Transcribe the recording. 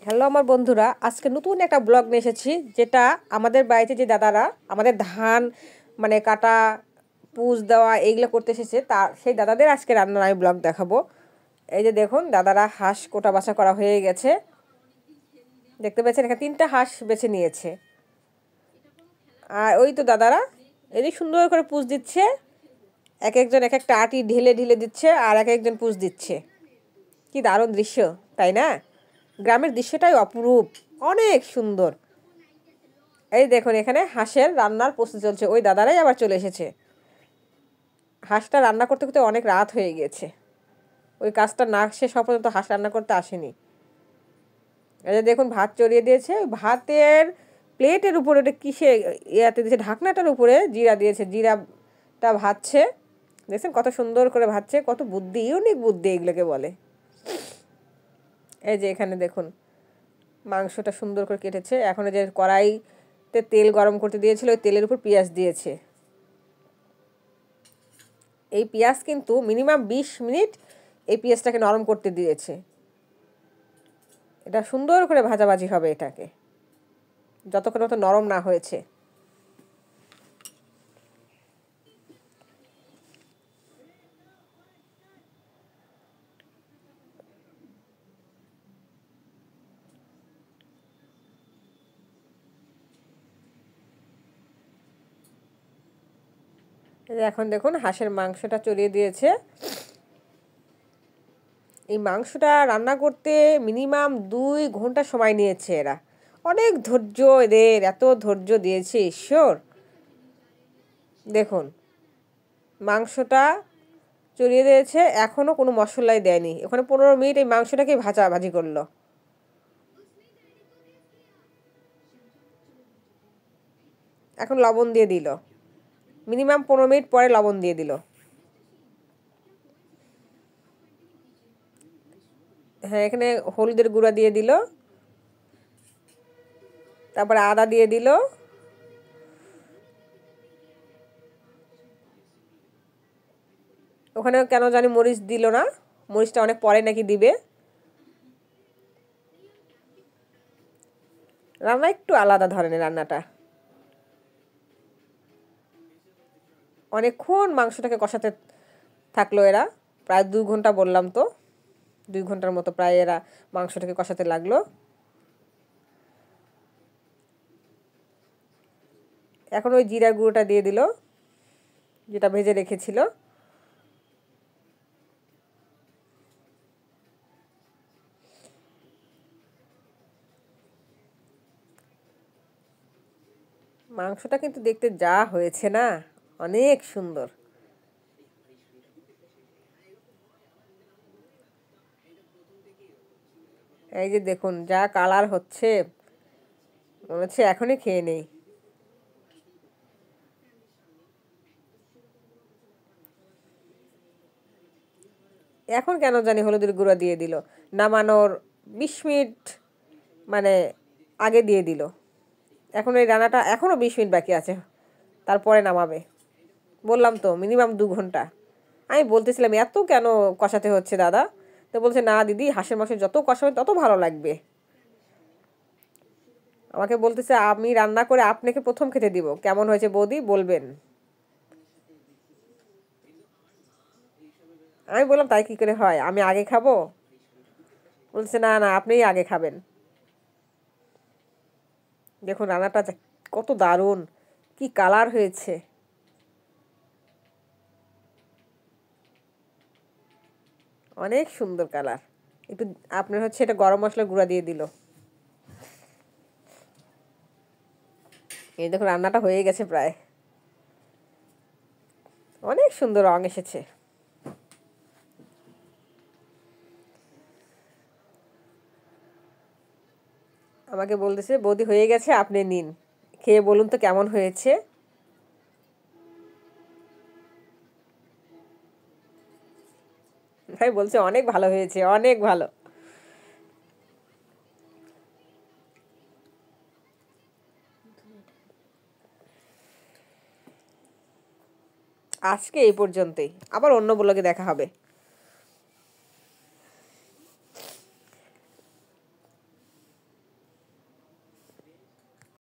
Hello আমার বন্ধুরা, আজকে নতুন একটা ব্লগ নিয়ে এসেছি। যেটা আমাদের বাড়িতে যে দাদারা আমাদের ধান কাটা, পুষ দেওয়া এইগুলো করতে এসেছে, সেই দাদাদের আজকে রান্নার আমি ব্লগ দেখাবো। এই যে দেখুন, দাদারা হাঁস কোটা বাছা করা হয়ে গেছে। দেখতে পাচ্ছেন এখানে 3টা হাঁস বেছে নিয়েছে। আর ওই তো দাদারা এদিক সুন্দর করে পুষ দিচ্ছে। এক একজন এক একটা আটি ঢেলে ঢেলে দিচ্ছে, আর এক একজন পুষ দিচ্ছে। কি দারুণ দৃশ্য, তাই না? গ্রামের দৃশ্যটাই অপরূপ, অনেক সুন্দর। এই দেখুন, এখানে হাঁসের রান্নার প্রস্তুতি চলছে। ওই দাদারাই আবার চলে এসেছে। হাঁসটা রান্না করতে করতে অনেক রাত হয়ে গেছে। ওই কাজটা না শেষ হওয়া পর্যন্ত হাঁস রান্না করতে আসেনি। এই যে দেখুন, ভাত চড়িয়ে দিয়েছে। ভাতের প্লেটের উপরে ওটা কিসে ইয়াতে দিয়েছে, ঢাকনাটার উপরে জিরা দিয়েছে। জিরাটা ভাজছে, দেখছেন কত সুন্দর করে ভাজছে। কত বুদ্ধি, ইউনিক বুদ্ধি এগুলোকে বলে। এই যে এখানে দেখুন, মাংসটা সুন্দর করে কেটেছে। এখন যে কড়াইতে তেল গরম করতে দিয়েছিল, ওই তেলের উপর পেঁয়াজ দিয়েছে। এই পেঁয়াজ কিন্তু মিনিমাম 20 মিনিট এই পেঁয়াজটাকে নরম করতে দিয়েছে। এটা সুন্দর করে ভাজাভাজি হবে এটাকে, যতক্ষণ মতো নরম না হয়েছে। এখন দেখুন, হাঁসের মাংসটা চড়িয়ে দিয়েছে। এই মাংসটা রান্না করতে মিনিমাম 2 ঘন্টা সময় নিয়েছে এরা। অনেক ধৈর্য এদের, এত ধৈর্য দিয়েছে ঈশ্বর। দেখুন, মাংসটা চড়িয়ে দিয়েছে, এখনও কোনো মশলাই দেয়নি। ওখানে 15 মিনিট এই মাংসটাকে ভাজি করলো। এখন লবণ দিয়ে দিল, মিনিমাম 15 মিনিট পরে লবণ দিয়ে দিল। হ্যাঁ, এখানে হলুদের গুঁড়া দিয়ে দিল, তারপরে আদা দিয়ে দিল। ওখানে কেন জানি মরিচ দিল না, মরিচটা অনেক পরে নাকি দিবে। রান্না একটু আলাদা ধরনের রান্নাটা। অনেকক্ষণ মাংসটাকে কষাতে থাকলো এরা, প্রায় 2 ঘন্টা বললাম তো। 2 ঘন্টার মতো প্রায় এরা মাংসটাকে কষাতে লাগলো। এখন ওই জিরার গুঁড়োটা দিয়ে দিল, যেটা ভেজে রেখেছিল। মাংসটা কিন্তু দেখতে যা হয়েছে না, অনেক সুন্দর। এই যে দেখুন, যা কালার হচ্ছে, মনে হচ্ছে এখনই খেয়ে নেই। এখন কেন জানি হলুদের গুঁড়া দিয়ে দিল, নামানোর 20 মিনিট মানে আগে দিয়ে দিল। এখন এই রান্নাটা এখনও 20 মিনিট বাকি আছে, তারপরে নামাবে। বললাম তো মিনিমাম 2 ঘন্টা। আমি বলতেছিলাম এত কেন কষাতে হচ্ছে দাদা, তো বলছে না দিদি, হাঁসের মাংস যত কষাবে তত ভালো লাগবে। আমাকে বলতেছে আমি রান্না করে আপনাকে প্রথম খেতে দিব, কেমন হয়েছে বৌদি বলবেন। আমি বললাম তাই কি করে হয়, আমি আগে খাবো? বলছে না না, আপনিই আগে খাবেন। দেখুন রান্নাটা কত দারুণ, কি কালার হয়েছে, অনেক সুন্দর কালার। একটু আপনার হচ্ছে এটা গরম মশলা গুঁড়া দিয়ে দিল। এই দেখুন, রান্নাটা হয়ে গেছে প্রায়, অনেক সুন্দর রং এসেছে। আমাকে বলতেছে বৌদি হয়ে গেছে, আপনি নিন, খেয়ে বলুন তো কেমন হয়েছে। ভাই বলছে অনেক ভালো হয়েছে, অনেক ভালো। আজকে এই পর্যন্তই, আবার অন্য ব্লগে দেখা হবে।